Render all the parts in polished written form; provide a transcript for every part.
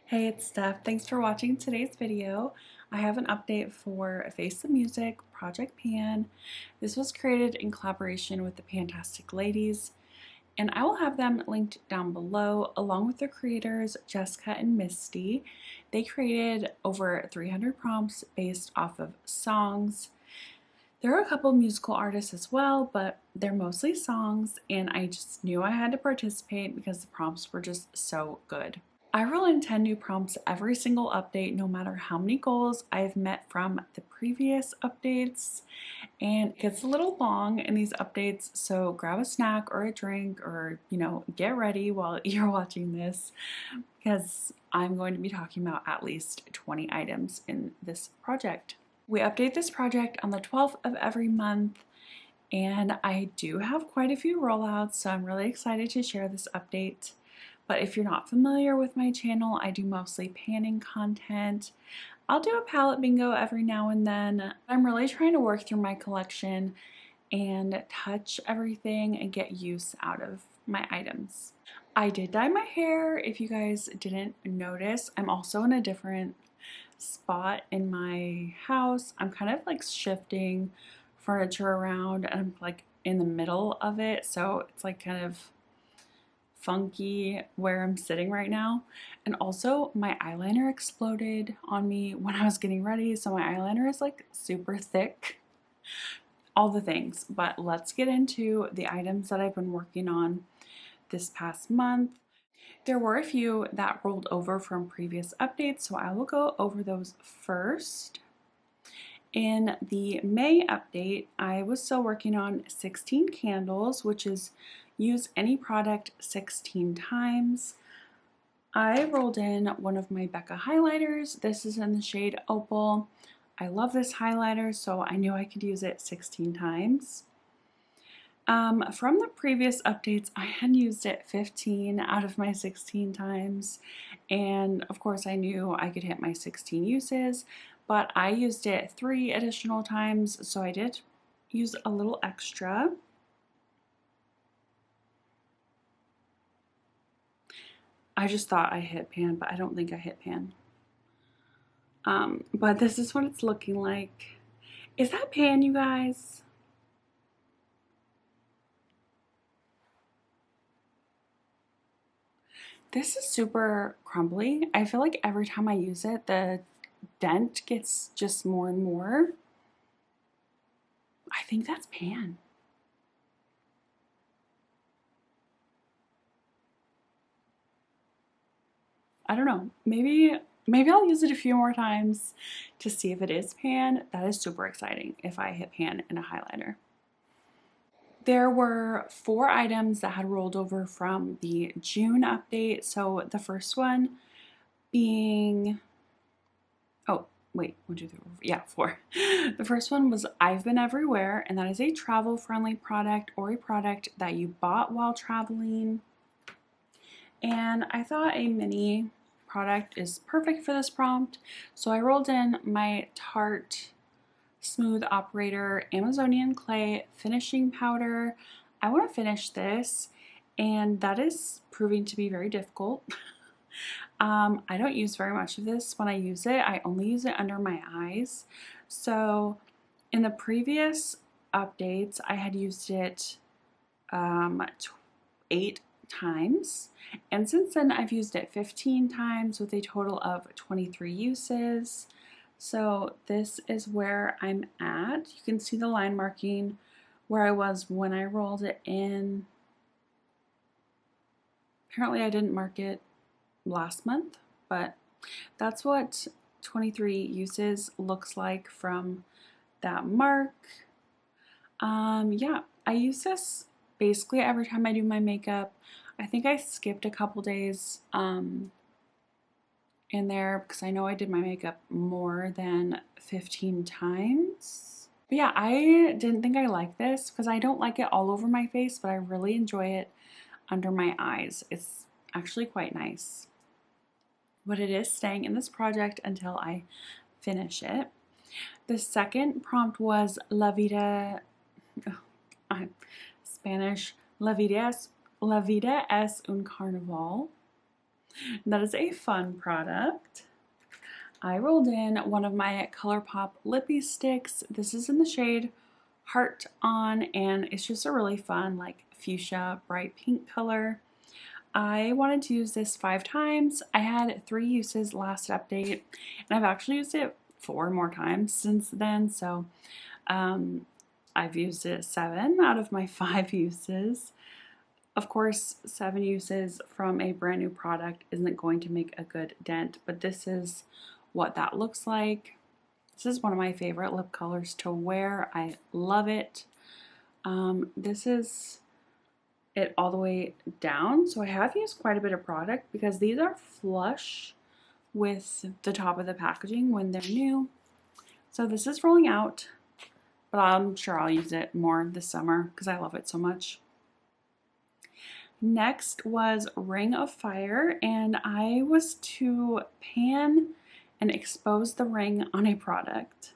Hey, it's Steph. Thanks for watching today's video. I have an update for Face the Music Project Pan. This was created in collaboration with the Pantastic Ladies, and I will have them linked down below along with their creators, Jessica and Misty. They created over 300 prompts based off of songs. There are a couple musical artists as well, but they're mostly songs, and I just knew I had to participate because the prompts were just so good. I roll in 10 new prompts every single update, no matter how many goals I've met from the previous updates. And it gets a little long in these updates, so grab a snack or a drink or, get ready while you're watching this because I'm going to be talking about at least 20 items in this project. We update this project on the 12th of every month, and I do have quite a few rollouts, so I'm really excited to share this update. But if you're not familiar with my channel, I do mostly panning content. I'll do a palette bingo every now and then. I'm really trying to work through my collection and touch everything and get use out of my items. I did dye my hair, if you guys didn't notice. I'm also in a different spot in my house. I'm kind of like shifting furniture around and I'm like in the middle of it, so it's like kind of funky where I'm sitting right now. And also my eyeliner exploded on me when I was getting ready, so my eyeliner is like super thick. All the things, but let's get into the items that I've been working on this past month. There were a few that rolled over from previous updates, so I will go over those first. In the May update, I was still working on 16 candles, which is use any product 16 times. I rolled in one of my Becca highlighters. This is in the shade Opal. I love this highlighter, so I knew I could use it 16 times. From the previous updates, I had used it 15 out of my 16 times, and of course I knew I could hit my 16 uses, but I used it 3 additional times, so I did use a little extra. I just thought I hit pan, but I don't think I hit pan. But this is what it's looking like. Is that pan, you guys? This is super crumbly. I feel like every time I use it, the dent gets just more and more. I think that's pan. I don't know. Maybe I'll use it a few more times to see if it is pan. That is super exciting if I hit pan in a highlighter. There were 4 items that had rolled over from the June update. So the first one being, oh, wait, 1, 2, 3, 4, yeah, 4. The first one was I've Been Everywhere, and that is a travel-friendly product or a product that you bought while traveling. And I thought a mini product is perfect for this prompt, so I rolled in my Tarte Smooth Operator Amazonian Clay Finishing Powder. I want to finish this, and that is proving to be very difficult. I don't use very much of this. When I use it, I only use it under my eyes. So in the previous updates, I had used it 8 times, and since then I've used it 15 times with a total of 23 uses. So this is where I'm at. You can see the line marking where I was when I rolled it in. Apparently I didn't mark it last month, but that's what 23 uses looks like from that mark. Yeah, I use this basically every time I do my makeup. I think I skipped a couple days in there because I know I did my makeup more than 15 times. But yeah, I didn't think I liked this because I don't like it all over my face, but I really enjoy it under my eyes. It's actually quite nice. But it is staying in this project until I finish it. The second prompt was La Vida, Spanish, La vida es un carnaval. That is a fun product. I rolled in one of my ColourPop Lippie Sticks. This is in the shade Heart On, and it's just a really fun, like, fuchsia, bright pink color. I wanted to use this 5 times. I had 3 uses last update, and I've actually used it 4 more times since then, so I've used it 7 out of my 5 uses. Of course, 7 uses from a brand new product isn't going to make a good dent, but this is what that looks like. This is one of my favorite lip colors to wear. I love it. This is it all the way down, so I have used quite a bit of product because these are flush with the top of the packaging when they're new. So this is rolling out, but I'm sure I'll use it more this summer because I love it so much. Next was Ring of Fire, and I was to pan and expose the ring on a product.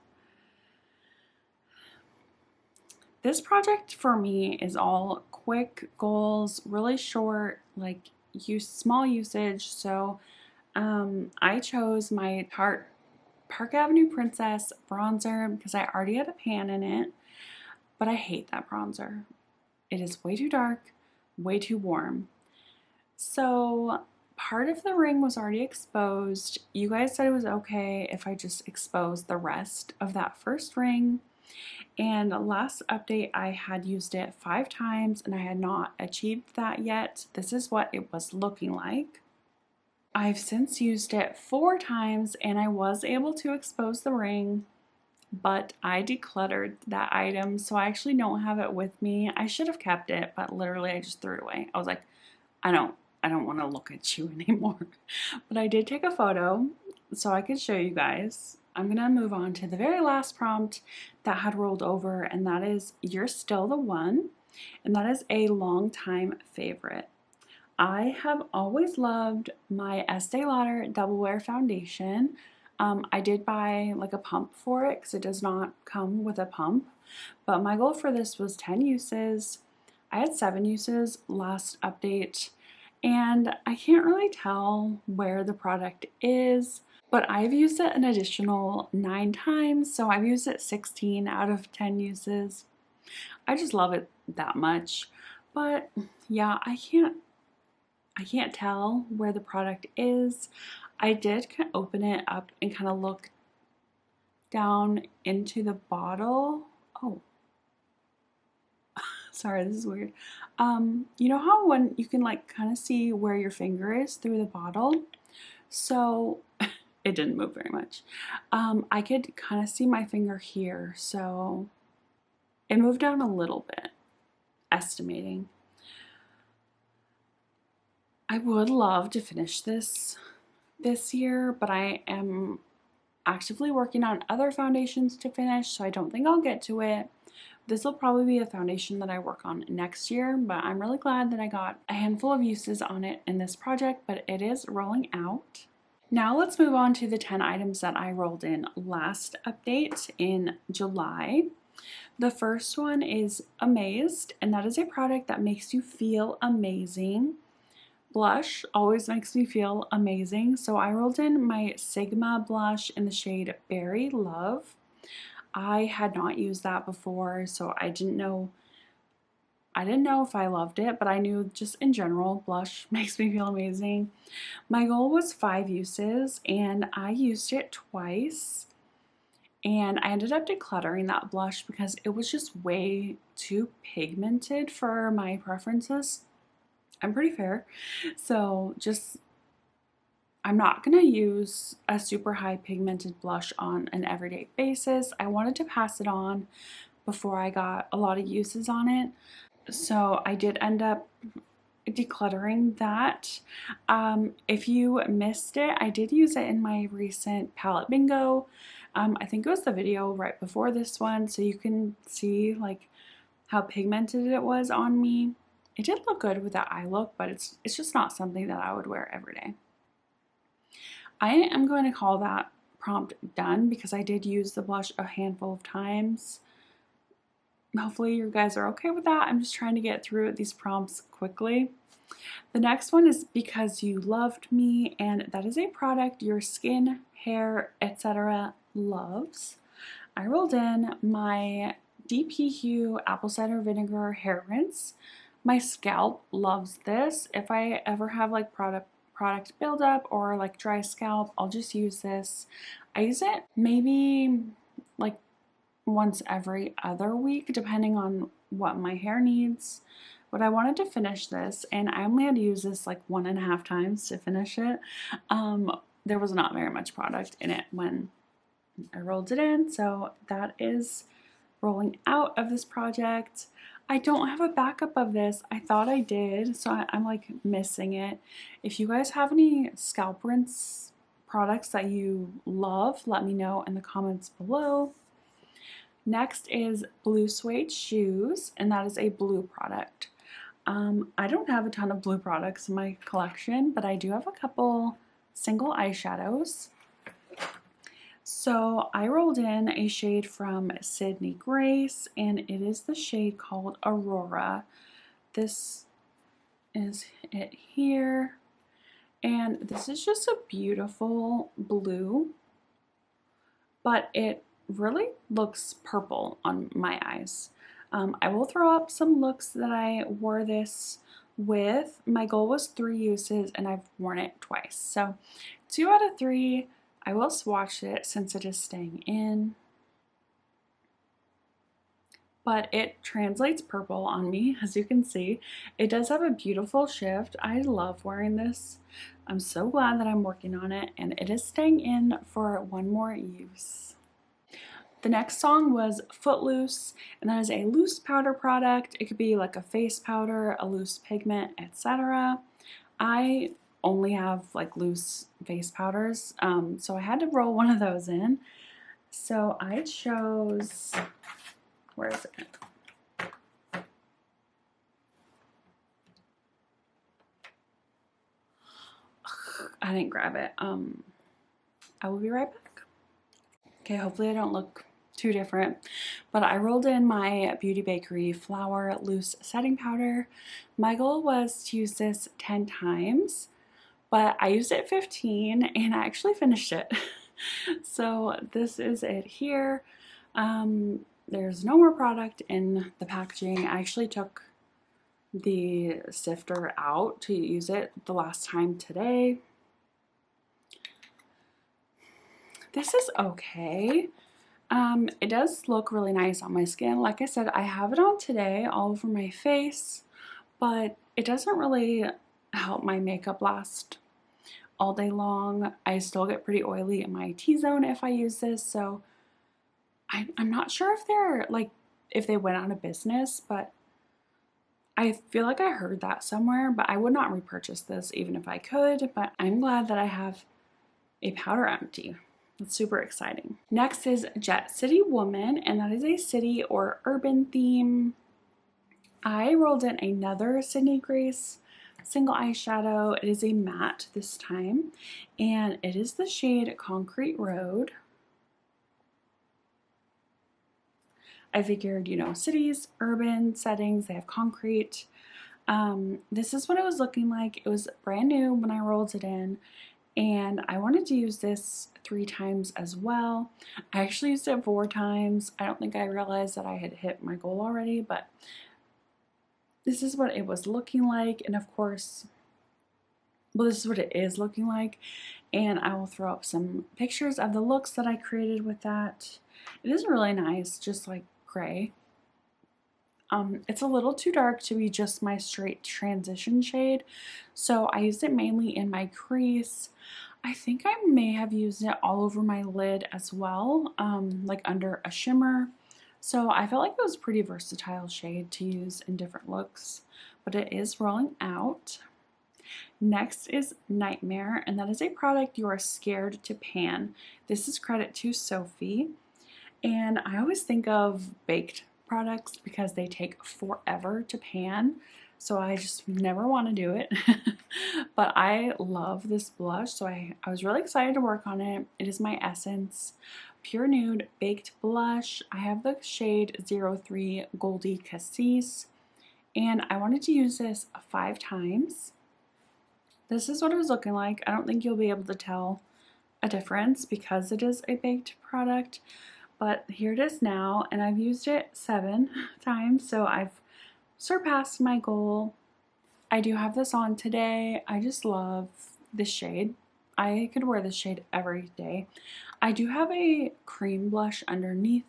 This project for me is all quick goals, really short, like small usage. So I chose my Park Avenue Princess bronzer because I already had a pan in it, but I hate that bronzer. It is way too dark, way too warm. So part of the ring was already exposed. You guys said it was okay if I just exposed the rest of that first ring. And last update I had used it 5 times and I had not achieved that yet. This is what it was looking like. I've since used it 4 times and I was able to expose the ring, but I decluttered that item, so I actually don't have it with me. I should have kept it, but literally I just threw it away. I was like, I don't want to look at you anymore. But I did take a photo so I could show you guys. I'm gonna move on to the very last prompt that had rolled over, and that is You're Still the One, and that is a long-time favorite. I have always loved my Estee Lauder Double Wear Foundation. I did buy like a pump for it because it does not come with a pump, but my goal for this was 10 uses. I had 7 uses last update, and I can't really tell where the product is, but I've used it an additional 9 times, so I've used it 16 out of 10 uses. I just love it that much. But yeah, I can't tell where the product is. I did open it up and kind of look down into the bottle. Oh, sorry, this is weird. You know how when you can like kind of see where your finger is through the bottle? So it didn't move very much. I could kind of see my finger here, so it moved down a little bit, estimating. I would love to finish this year, but I am actively working on other foundations to finish, so I don't think I'll get to it. This will probably be a foundation that I work on next year, but I'm really glad that I got a handful of uses on it in this project, but it is rolling out. Now let's move on to the 10 items that I rolled in last update in July. The first one is Amazed, and that is a product that makes you feel amazing. Blush always makes me feel amazing, so I rolled in my Sigma blush in the shade Berry Love. I had not used that before, so I didn't know if I loved it, but I knew just in general blush makes me feel amazing. My goal was 5 uses and I used it twice, and I ended up decluttering that blush because it was just way too pigmented for my preferences. I'm pretty fair, so I'm not going to use a super high pigmented blush on an everyday basis. I wanted to pass it on before I got a lot of uses on it, so I did end up decluttering that. If you missed it, I did use it in my recent palette bingo. I think it was the video right before this one, so you can see like how pigmented it was on me. It did look good with that eye look, but it's just not something that I would wear every day. I am going to call that prompt done because I did use the blush a handful of times. Hopefully you guys are okay with that. I'm just trying to get through these prompts quickly. The next one is Because You Loved Me, and that is a product your skin, hair, etc. loves. I rolled in my DP Hue apple cider vinegar hair rinse. My scalp loves this. If I ever have like product buildup or like dry scalp, I'll just use this. I use it maybe like once every other week depending on what my hair needs. But I wanted to finish this, and I only had to use this like 1.5 times to finish it. There was not very much product in it when I rolled it in, so that is rolling out of this project. I don't have a backup of this. I thought I did, so I'm like missing it. If you guys have any scalp rinse products that you love, let me know in the comments below. Next is Blue Suede Shoes, and that is a blue product. I don't have a ton of blue products in my collection, but I do have a couple single eyeshadows. So I rolled in a shade from Sydney Grace, and it is the shade called Aurora. This is it here, and this is just a beautiful blue, but it really looks purple on my eyes. I will throw up some looks that I wore this with. My goal was 3 uses, and I've worn it twice. So 2 out of 3. I will swatch it since it is staying in. But it translates purple on me, as you can see. It does have a beautiful shift. I love wearing this. I'm so glad that I'm working on it, and it is staying in for 1 more use. The next song was Footloose, and that is a loose powder product. It could be like a face powder, a loose pigment, etc. I only have like loose face powders, so I had to roll one of those in. So I chose, where is it? I didn't grab it. I will be right back. Okay, hopefully I don't look too different, but I rolled in my Beauty Bakery Flour Loose Setting Powder. My goal was to use this 10 times, but I used it 15 and I actually finished it. So this is it here. There's no more product in the packaging. I actually took the sifter out to use it the last time today. This is okay. It does look really nice on my skin. Like I said, I have it on today all over my face, but it doesn't really help my makeup last all day long. I still get pretty oily in my T-zone if I use this, so I'm not sure if they're like, if they went out of business, but I feel like I heard that somewhere, but I would not repurchase this even if I could, but I'm glad that I have a powder empty. It's super exciting. Next is Jet City Woman, and that is a city or urban theme. I rolled in another Sydney Grace single eyeshadow. It is a matte this time, and it is the shade Concrete Road. I figured, you know, cities, urban settings, they have concrete. This is what it was looking like. It was brand new when I rolled it in, and I wanted to use this 3 times as well. I actually used it 4 times. I don't think I realized that I had hit my goal already, but this is what it was looking like, and of course, well, this is what it is looking like, and I will throw up some pictures of the looks that I created with that. It is really nice, just like gray. It's a little too dark to be just my straight transition shade, so I used it mainly in my crease. I think I may have used it all over my lid as well, like under a shimmer. So I felt like it was a pretty versatile shade to use in different looks, but it is rolling out. Next is Nightmare, and that is a product you are scared to pan. This is credit to Sophie, and I always think of baked products because they take forever to pan, so I just never want to do it. But I love this blush, so I was really excited to work on it. It is my Essence Pure Nude Baked Blush. I have the shade 03 Goldie Cassis, and I wanted to use this 5 times. this is what it was looking like. I don't think you'll be able to tell a difference because it is a baked product, but here it is now, and I've used it 7 times, so I've surpassed my goal. I do have this on today. I just love this shade. I could wear this shade every day. I do have a cream blush underneath,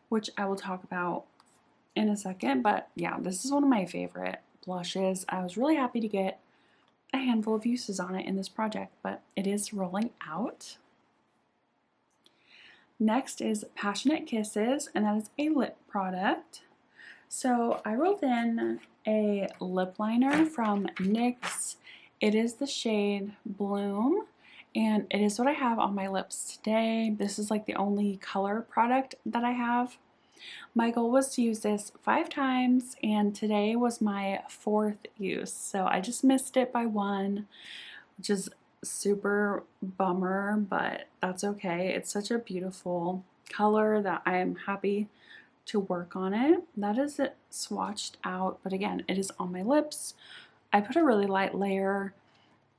which I will talk about in a second, but yeah, this is one of my favorite blushes. I was really happy to get a handful of uses on it in this project, but it is rolling out. Next is Passionate Kisses, and that is a lip product. So I rolled in a lip liner from NYX. It is the shade Bloom, and it is what I have on my lips today. This is like the only color product that I have. My goal was to use this 5 times, and today was my 4th use. So I just missed it by 1, which is super bummer, but that's okay. It's such a beautiful color that I am happy to work on it. That is it swatched out, but again, it is on my lips. I put a really light layer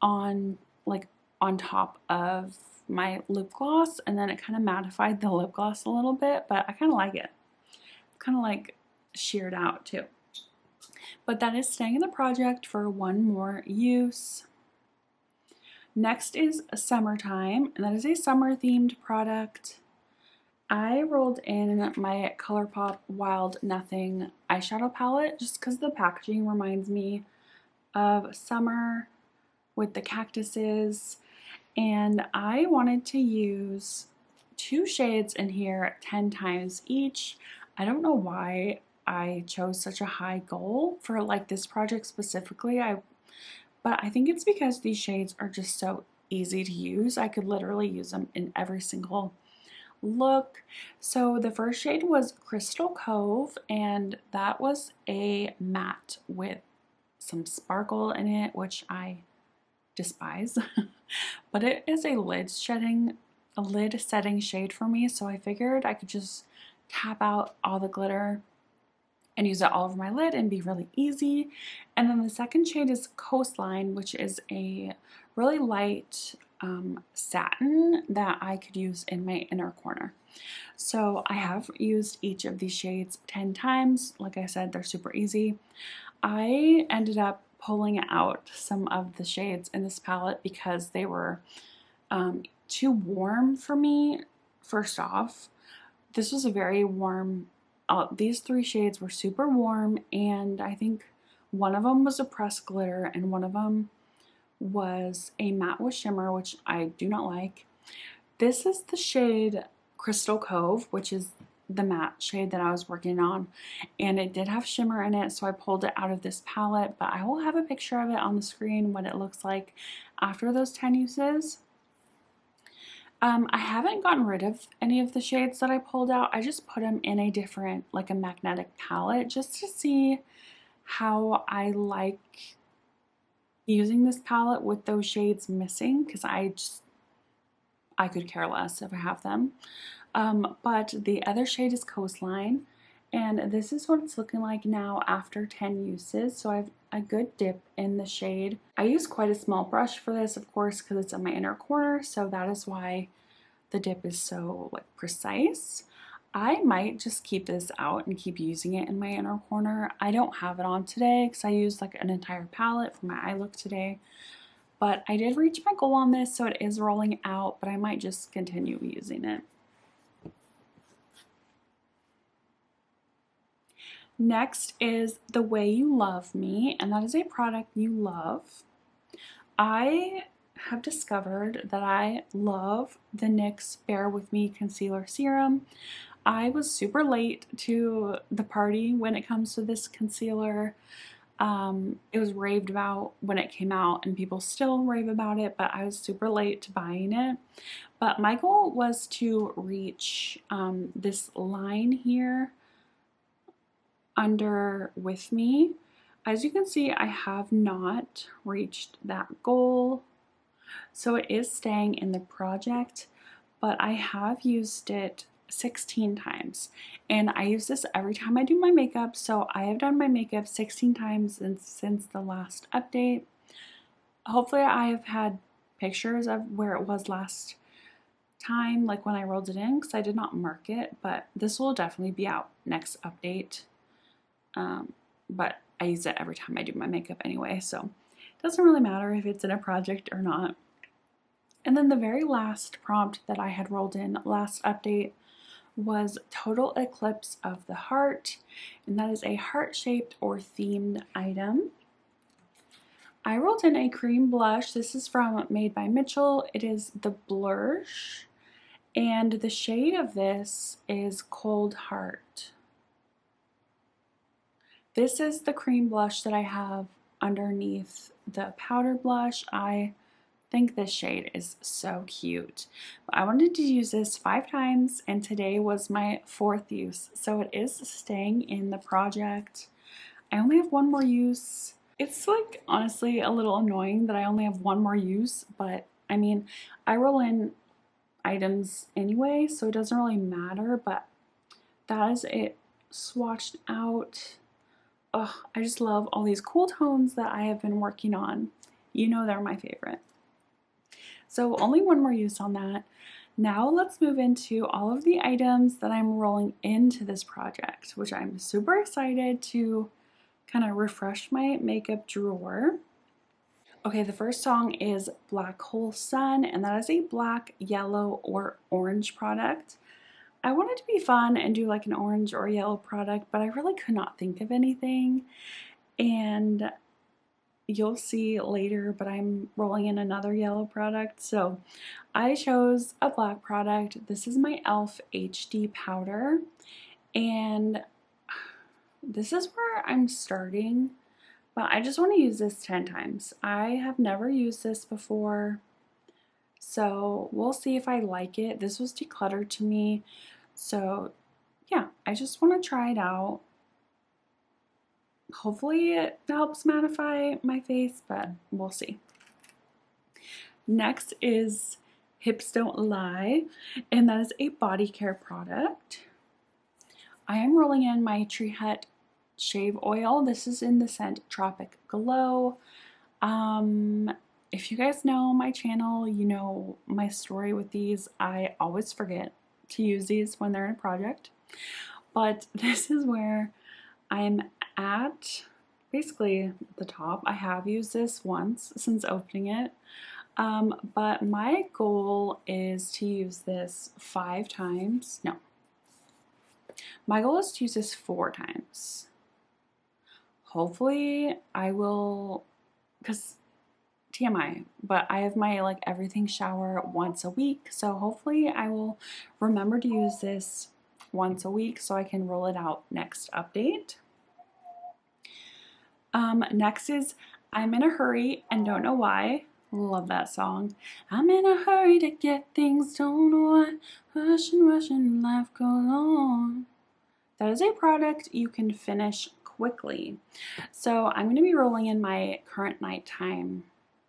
on, like, on top of my lip gloss, and then it kind of mattified the lip gloss a little bit, but I kind of like it. Kind of like sheared out too. But that is staying in the project for 1 more use. Next is Summertime, and that is a summer themed product. I rolled in my ColourPop Wild Nothing eyeshadow palette just because the packaging reminds me of summer with the cactuses, and I wanted to use 2 shades in here 10 times each. I don't know why I chose such a high goal for like this project specifically. But I think it's because these shades are just so easy to use. I could literally use them in every single look. So the first shade was Crystal Cove, and that was a matte with some sparkle in it, which I despise. But it is a lid setting shade for me, so I figured I could just tap out all the glitter and use it all over my lid and be really easy. And then the second shade is Coastline, which is a really light satin that I could use in my inner corner. So I have used each of these shades 10 times. Like I said, they're super easy. I ended up pulling out some of the shades in this palette because they were too warm for me. First off, this was a very warm, these 3 shades were super warm, and I think one of them was a pressed glitter and one of them was a matte with shimmer, which I do not like. This is the shade Crystal Cove, which is the matte shade that I was working on, and it did have shimmer in it, so I pulled it out of this palette, but I will have a picture of it on the screen, what it looks like after those 10 uses. I haven't gotten rid of any of the shades that I pulled out. I just put them in a different, like a magnetic palette, just to see how I like using this palette with those shades missing, because I could care less if I have them. But the other shade is Coastline, and this is what it's looking like now after 10 uses. So I have a good dip in the shade. I use quite a small brush for this, of course, because it's in my inner corner, so that is why the dip is so like precise. I might just keep this out and keep using it in my inner corner. I don't have it on today because I used like an entire palette for my eye look today. But I did reach my goal on this, so it is rolling out, but I might just continue using it. Next is The Way You Love Me, and that is a product you love. I have discovered that I love the NYX Bare With Me Concealer Serum. I was super late to the party when it comes to this concealer. It was raved about when it came out, and people still rave about it, but I was super late to buying it. But my goal was to reach this line here under With Me. As you can see, I have not reached that goal, so it is staying in the project, but I have used it 16 times, and I use this every time I do my makeup, so I have done my makeup 16 times since the last update. hopefully I have had pictures of where it was last time, like when I rolled it in, because I did not mark it, but this will definitely be out next update. But I use it every time I do my makeup anyway, so it doesn't really matter if it's in a project or not. And then the very last prompt that I had rolled in last update was Total Eclipse of the Heart, and that is a heart-shaped or themed item. I rolled in a cream blush. This is from Made by Mitchell. It is the Blursh, and the shade of this is Cold Heart. This is the cream blush that I have underneath the powder blush. I think this shade is so cute. But I wanted to use this 5 times, and today was my 4th use, so it is staying in the project. I only have 1 more use. It's like honestly a little annoying that I only have 1 more use, but I mean, I roll in items anyway, so it doesn't really matter, but that is it swatched out. Oh, I just love all these cool tones that I have been working on. You know they're my favorite. So only 1 more use on that. Now let's move into all of the items that I'm rolling into this project, which I'm super excited to kind of refresh my makeup drawer. Okay, the first song is Black Hole Sun, and that is a black, yellow, or orange product. I wanted to be fun and do like an orange or yellow product, but I really could not think of anything. And you'll see later, but I'm rolling in another yellow product. So I chose a black product. This is my e.l.f. HD powder. And this is where I'm starting, but I just want to use this 10 times. I have never used this before, so we'll see if I like it. This was decluttered to me. So yeah, I just want to try it out. Hopefully it helps mattify my face, but we'll see. Next is Hips Don't Lie, and that is a body care product. I am rolling in my Tree Hut shave oil. This is in the scent Tropic Glow. If you guys know my channel, you know my story with these. I always forget to use these when they're in a project, but this is where I'm at, basically the top. I have used this once since opening it, but my goal is to use this 5 times. No, my goal is to use this 4 times. Hopefully I will, because TMI, but I have my like everything shower once a week, so hopefully I will remember to use this once a week so I can roll it out next update. Next is I'm in a Hurry and Don't Know Why. Love that song. I'm in a hurry to get things, don't know why. Rushing, life goes on. That is a product you can finish quickly. So I'm going to be rolling in my current nighttime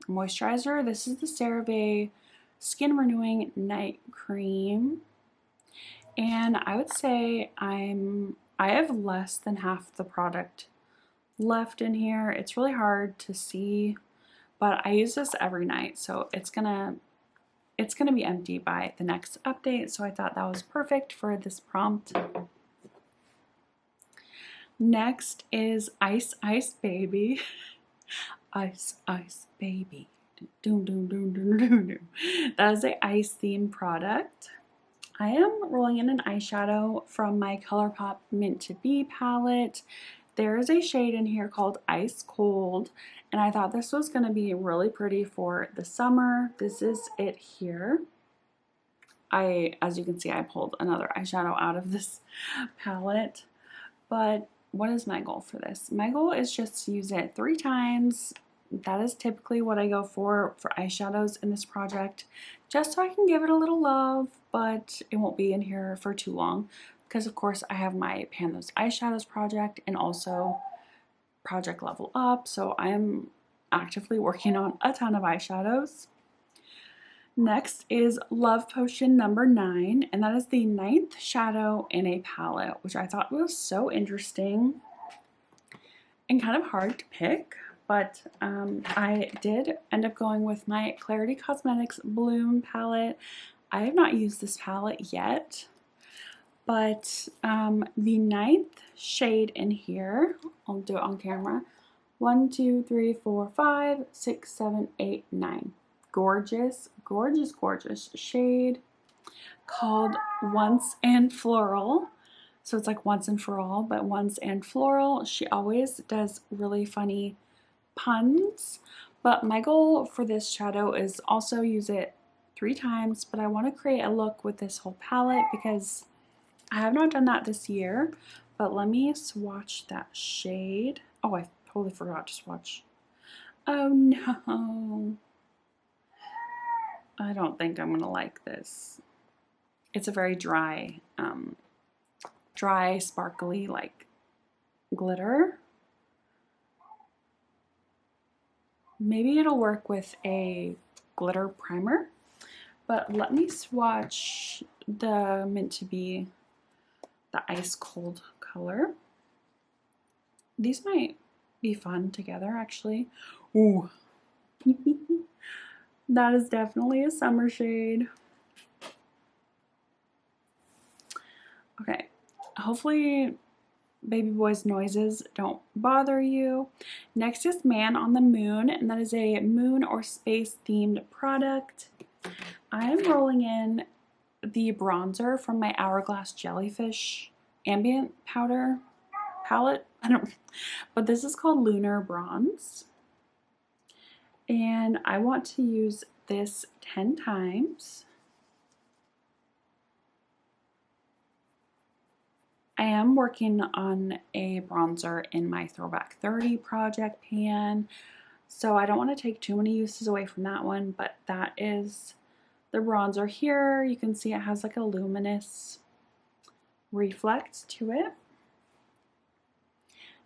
moisturizer. This is the CeraVe Skin Renewing Night Cream. And I would say I have less than half the product left in here. It's really hard to see, but I use this every night, so it's gonna be empty by the next update, so I thought that was perfect for this prompt. Next is Ice Ice Baby. Ice Ice Baby. Doom doom doom doom doom doom. That is a ice themed product. I am rolling in an eyeshadow from my ColourPop Mint to Be palette. There is a shade in here called Ice Cold, and I thought this was going to be really pretty for the summer. This is it here. As you can see, I pulled another eyeshadow out of this palette, but what is my goal for this? My goal is just to use it 3 times. That is typically what I go for eyeshadows in this project, just so I can give it a little love, but it won't be in here for too long because of course I have my Pan Those Eyeshadows project and also Project Level Up, so I am actively working on a ton of eyeshadows. Next is Love Potion number 9, and that is the 9th shadow in a palette, which I thought was so interesting and kind of hard to pick. but I did end up going with my Clarity Cosmetics Bloom palette. I have not used this palette yet, but the 9th shade in here, I'll do it on camera. 1, 2, 3, 4, 5, 6, 7, 8, 9. Gorgeous, gorgeous, gorgeous shade called Once and Floral. So it's like Once and For All, but Once and Floral. She always does really funny puns, but my goal for this shadow is also use it 3 times, but I want to create a look with this whole palette because I have not done that this year. But let me swatch that shade. Oh, I totally forgot to swatch. Oh no. I don't think I'm gonna like this. It's a very dry, sparkly, like glitter. Maybe it'll work with a glitter primer, but let me swatch the Meant to Be, the ice cold color. These might be fun together, actually. Ooh. That is definitely a summer shade. Okay, hopefully baby boy's noises don't bother you. Next is Man on the Moon, and that is a moon or space themed product. I am rolling in the bronzer from my Hourglass Jellyfish Ambient Powder palette. But this is called Lunar Bronze. And I want to use this 10 times. I am working on a bronzer in my Throwback 30 project pan, so I don't want to take too many uses away from that one, but that is the bronzer here. You can see it has like a luminous reflect to it.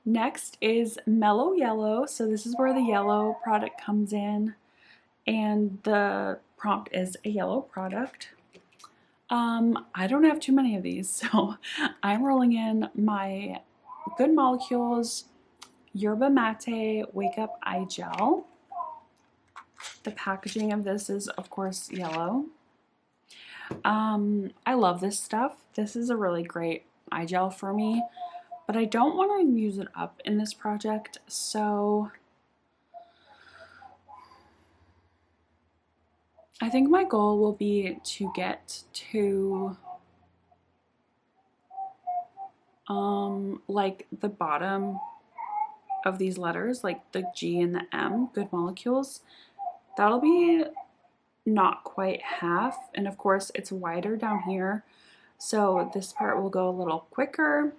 Next is Mellow Yellow. So this is where the yellow product comes in, and the prompt is a yellow product. I don't have too many of these, so I'm rolling in my Good Molecules Yerba Mate Wake Up Eye Gel. The packaging of this is, of course, yellow. I love this stuff. This is a really great eye gel for me, but I don't want to use it up in this project, so I think my goal will be to get to like the bottom of these letters, like the G and the M, Good Molecules. That'll be not quite half, and of course it's wider down here, so this part will go a little quicker.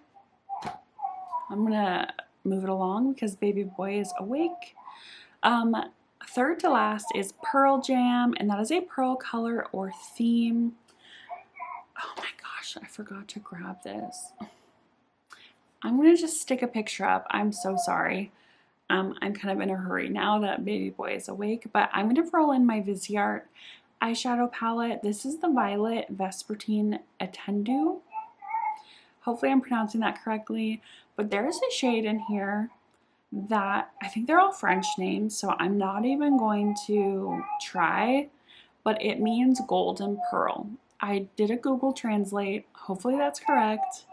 I'm gonna move it along because baby boy is awake. Third to last is Pearl Jam, and that is a pearl color or theme. Oh my gosh, I forgot to grab this. I'm gonna just stick a picture up. I'm so sorry. I'm kind of in a hurry now that baby boy is awake, but I'm gonna roll in my Viseart eyeshadow palette. This is the Violet Vespertine Attendu. Hopefully I'm pronouncing that correctly, but there's a shade in here that I think they're all French names, so I'm not even going to try, but it means golden pearl. I did a Google Translate. Hopefully that's correct.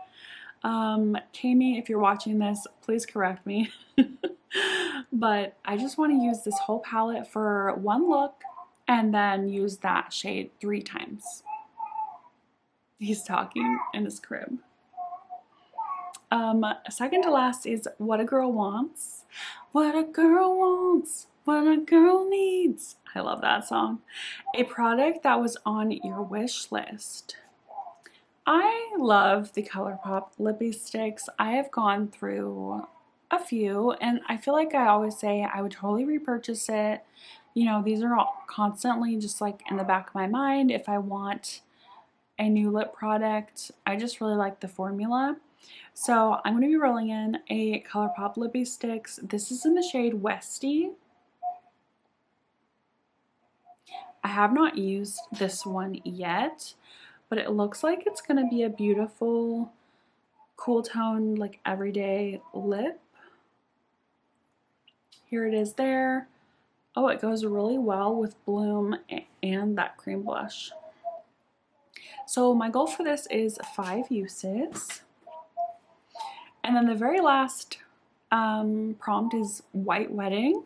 Tammy, if you're watching this, please correct me. But I just want to use this whole palette for one look and then use that shade 3 times. He's talking in his crib. Second to last is What a Girl Wants. What a girl wants, what a girl needs. I love that song. A product that was on your wish list. I love the ColourPop lippy sticks. I have gone through a few, and I feel like I always say I would totally repurchase it. You know, these are all constantly just like in the back of my mind if I want a new lip product. I just really like the formula. So I'm going to be rolling in a ColourPop lippy sticks. This is in the shade Westy. I have not used this one yet, but it looks like it's going to be a beautiful cool tone, like everyday lip. Here it is there. Oh, it goes really well with Bloom and that cream blush. So my goal for this is 5 uses. And then the very last prompt is White Wedding.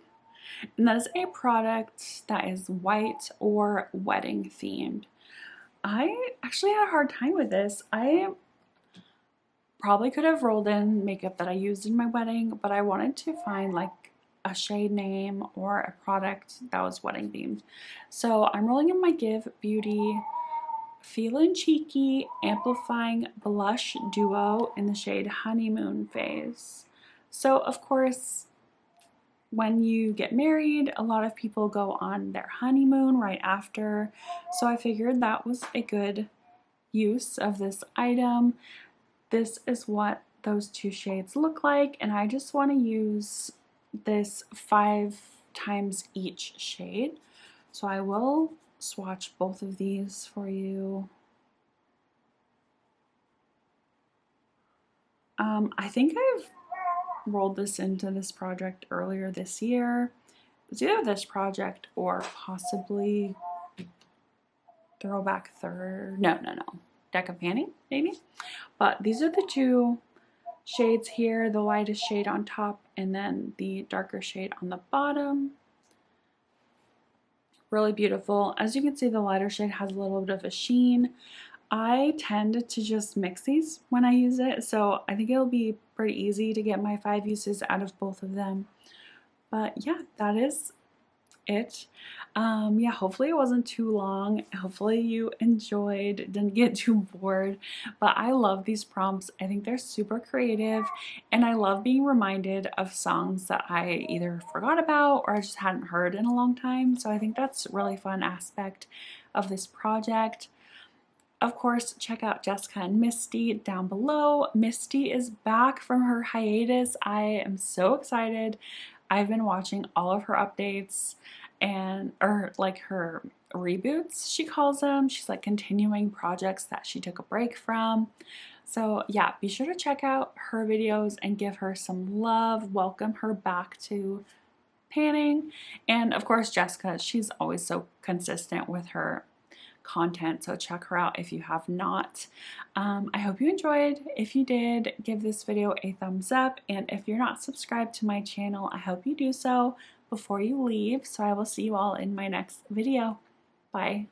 And that is a product that is white or wedding themed. I actually had a hard time with this. I probably could have rolled in makeup that I used in my wedding, but I wanted to find like a shade name or a product that was wedding themed. So I'm rolling in my Give Beauty Feelin' Cheeky Amplifying Blush Duo in the shade Honeymoon Phase. So of course, when you get married, a lot of people go on their honeymoon right after. So I figured that was a good use of this item. This is what those 2 shades look like, and I just want to use this 5 times each shade. So I will swatch both of these for you. I think I've rolled this into this project earlier this year. It was either this project or possibly Throwback Third. No. Deck of Panning, maybe. But these are the 2 shades here, the lightest shade on top and then the darker shade on the bottom. Really beautiful. As you can see, the lighter shade has a little bit of a sheen. I tend to just mix these when I use it, so I think it'll be pretty easy to get my 5 uses out of both of them. But yeah, that is it. Yeah, hopefully it wasn't too long. Hopefully you enjoyed, didn't get too bored. But I love these prompts. I think they're super creative, and I love being reminded of songs that I either forgot about or I just hadn't heard in a long time. So I think that's a really fun aspect of this project. Of course, check out Jessica and Misty down below. Misty is back from her hiatus. I am so excited. I've been watching all of her updates or like her reboots, she calls them. She's like continuing projects that she took a break from. So yeah, be sure to check out her videos and give her some love. Welcome her back to panning. And of course, Jessica, she's always so consistent with her content, so check her out if you have not. I hope you enjoyed. If you did, give this video a thumbs up, and if you're not subscribed to my channel, I hope you do so before you leave. So I will see you all in my next video. Bye.